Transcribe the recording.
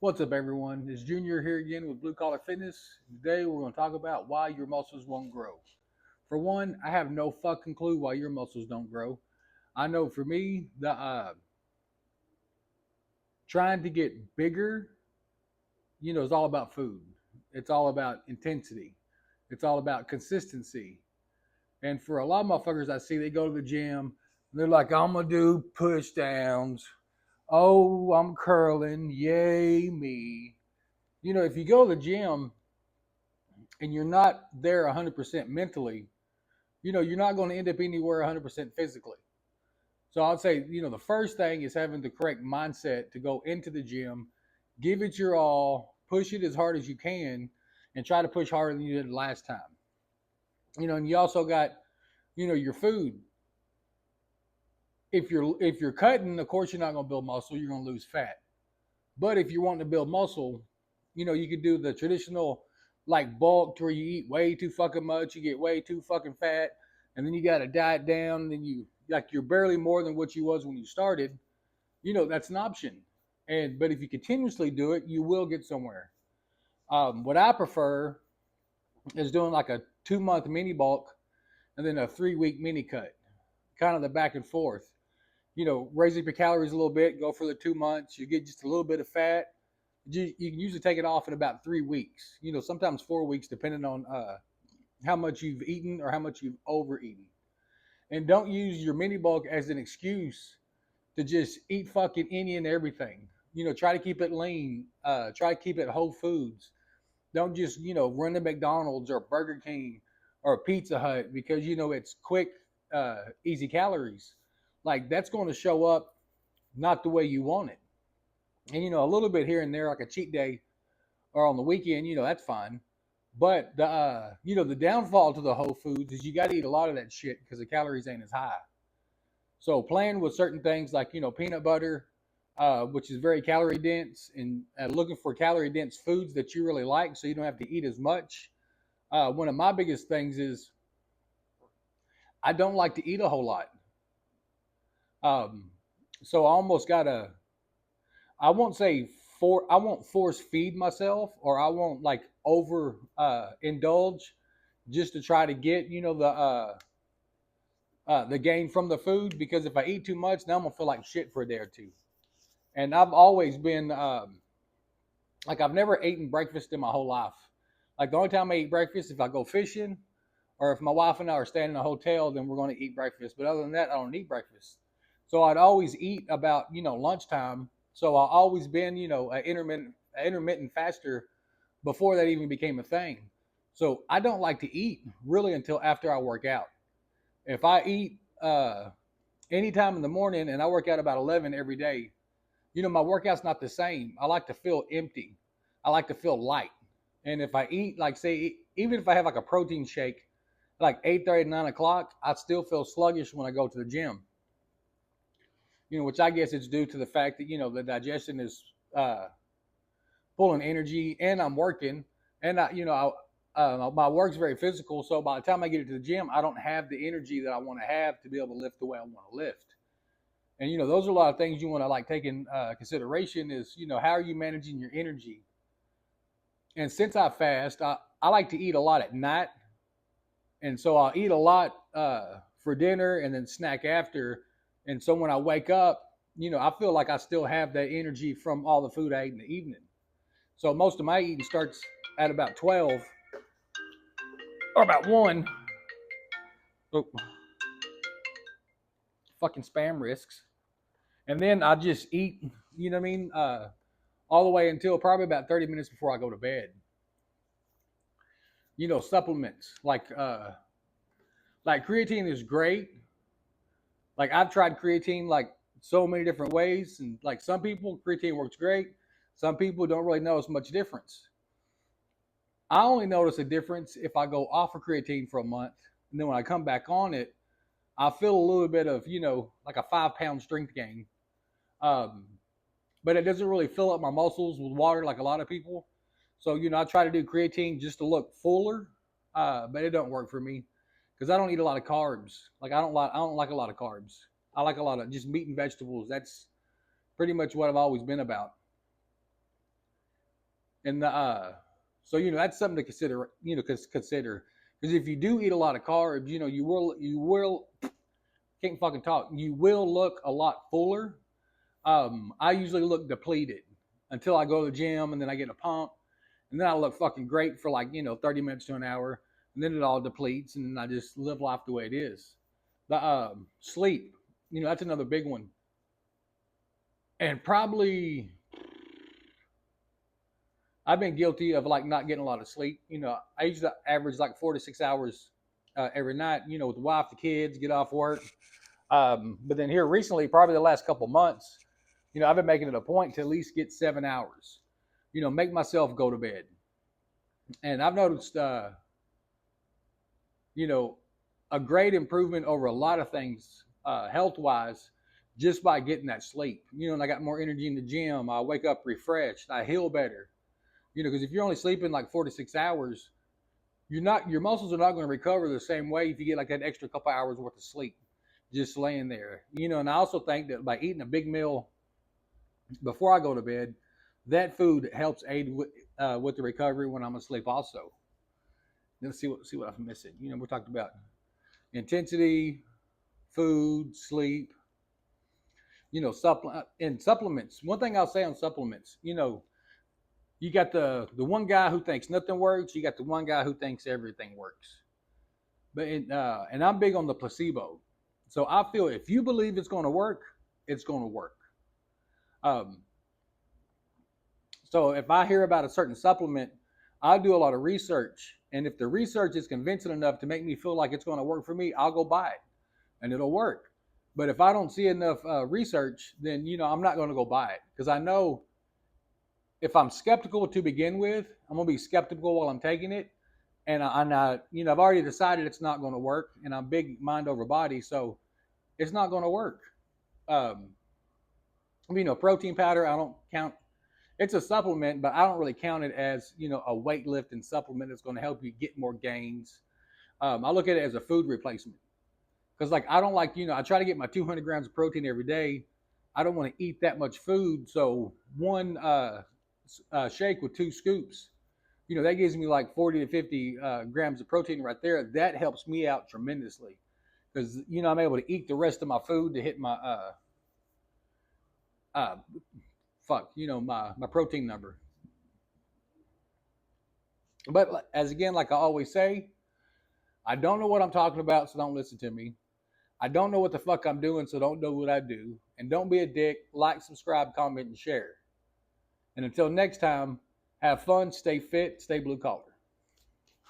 What's up, everyone? It's Junior here again with Blue Collar Fitness. Today, we're going to talk about why your muscles won't grow. For one, I have no fucking clue why your muscles don't grow. I know for me, the trying to get bigger, is all about food. It's all about intensity. It's all about consistency. And for a lot of motherfuckers I see, they go to the gym. And they're like, I'm gonna do push downs. Oh, I'm curling. Yay me. If you go to the gym and you're not there 100% mentally, you're not going to end up anywhere 100% physically. So I'd say, the first thing is having the correct mindset to go into the gym, give it your all, push it as hard as you can, and try to push harder than you did last time. And you also got, your food. If you're cutting, of course you're not going to build muscle, you're going to lose fat. But if you're wanting to build muscle, you could do the traditional like bulk to where you eat way too fucking much, you get way too fucking fat, and then you got to diet down, and then you're barely more than what you was when you started. That's an option. But if you continuously do it, you will get somewhere. What I prefer is doing like a 2 month mini bulk and then a 3 week mini cut, kind of the back and forth. Raise up your calories a little bit, go for the 2 months, you get just a little bit of fat. You can usually take it off in about 3 weeks, sometimes 4 weeks, depending on how much you've eaten or how much you've overeaten. And don't use your mini bulk as an excuse to just eat fucking any and everything. Try to keep it lean, try to keep it whole foods. Don't just, run to McDonald's or Burger King or Pizza Hut because, it's quick, easy calories. Like, that's going to show up not the way you want it. And, a little bit here and there, like a cheat day or on the weekend, that's fine. But the downfall to the whole foods is you got to eat a lot of that shit because the calories ain't as high. So playing with certain things like peanut butter, which is very calorie dense, and looking for calorie dense foods that you really like, so you don't have to eat as much. One of my biggest things is I don't like to eat a whole lot. Um, so I almost gotta. I won't say I won't force feed myself, or I won't like over indulge just to try to get the gain from the food, because if I eat too much, now I'm gonna feel like shit for a day or two. And I've always been like, I've never eaten breakfast in my whole life. Like, the only time I eat breakfast is if I go fishing, or if my wife and I are staying in a hotel, then we're going to eat breakfast. But other than that, I don't eat breakfast. So I'd always eat about lunchtime. So I've always been an intermittent faster before that even became a thing. So I don't like to eat really until after I work out. If I eat anytime in the morning, and I work out about 11 every day, my workout's not the same. I like to feel empty. I like to feel light. And if I eat, like, say, even if I have like a protein shake, like 8:30 to 9 o'clock, I still feel sluggish when I go to the gym. Which I guess it's due to the fact that the digestion is pulling energy, and I'm working, and my work's very physical. So by the time I get to the gym, I don't have the energy that I want to have to be able to lift the way I want to lift. And those are a lot of things you want to like take in consideration. Is how are you managing your energy? And since I fast, I like to eat a lot at night, and so I'll eat a lot for dinner and then snack after. And so when I wake up, I feel like I still have that energy from all the food I ate in the evening. So most of my eating starts at about 12 or about 1. Oh, fucking spam risks. And then I just eat, you know what I mean, all the way until probably about 30 minutes before I go to bed. Supplements like creatine is great. Like, I've tried creatine like so many different ways, and like some people, creatine works great. Some people don't really notice much difference. I only notice a difference if I go off of creatine for a month, and then when I come back on it, I feel a little bit of like a 5 pound strength gain. Um, but it doesn't really fill up my muscles with water like a lot of people. So I try to do creatine just to look fuller, but it don't work for me because I don't eat a lot of carbs. Like, I don't like a lot of carbs. I like a lot of just meat and vegetables. That's pretty much what I've always been about. And so that's something to consider. Consider because if you do eat a lot of carbs, you will can't fucking talk. You will look a lot fuller. I usually look depleted until I go to the gym and then I get a pump and then I look fucking great for 30 minutes to an hour, and then it all depletes, and then I just live life the way it is. The sleep, that's another big one, and probably I've been guilty of not getting a lot of sleep. I usually average 4 to 6 hours every night. With the wife, the kids, get off work. But then here recently, probably the last couple months, I've been making it a point to at least get 7 hours. Make myself go to bed. And I've noticed, a great improvement over a lot of things health wise just by getting that sleep. And I got more energy in the gym. I wake up refreshed. I heal better. Because if you're only sleeping 4 to 6 hours, your muscles are not going to recover the same way if you get that extra couple hours worth of sleep just laying there. And I also think that by eating a big meal before I go to bed, that food helps aid with the recovery when I'm asleep also. Let's see what I'm missing. We're talking about intensity, food, sleep, supplements. One thing I'll say on supplements, you got the one guy who thinks nothing works. You got the one guy who thinks everything works. But and I'm big on the placebo. So I feel if you believe it's going to work, it's going to work. So if I hear about a certain supplement, I do a lot of research. And if the research is convincing enough to make me feel like it's going to work for me, I'll go buy it and it'll work. But if I don't see enough research, then, I'm not going to go buy it because I know if I'm skeptical to begin with, I'm going to be skeptical while I'm taking it. And I've already decided it's not going to work, and I'm big mind over body, so it's not going to work. Protein powder, I don't count. It's a supplement, but I don't really count it as, a weightlifting supplement that's going to help you get more gains. I look at it as a food replacement because, I don't I try to get my 200 grams of protein every day. I don't want to eat that much food, so one shake with 2 scoops, that gives me 40 to 50 grams of protein right there. That helps me out tremendously because, I'm able to eat the rest of my food to hit my, my protein number. But like I always say, I don't know what I'm talking about, so don't listen to me. I don't know what the fuck I'm doing, so don't do what I do. And don't be a dick. Like, subscribe, comment, and share. And until next time, have fun, stay fit, stay blue collar.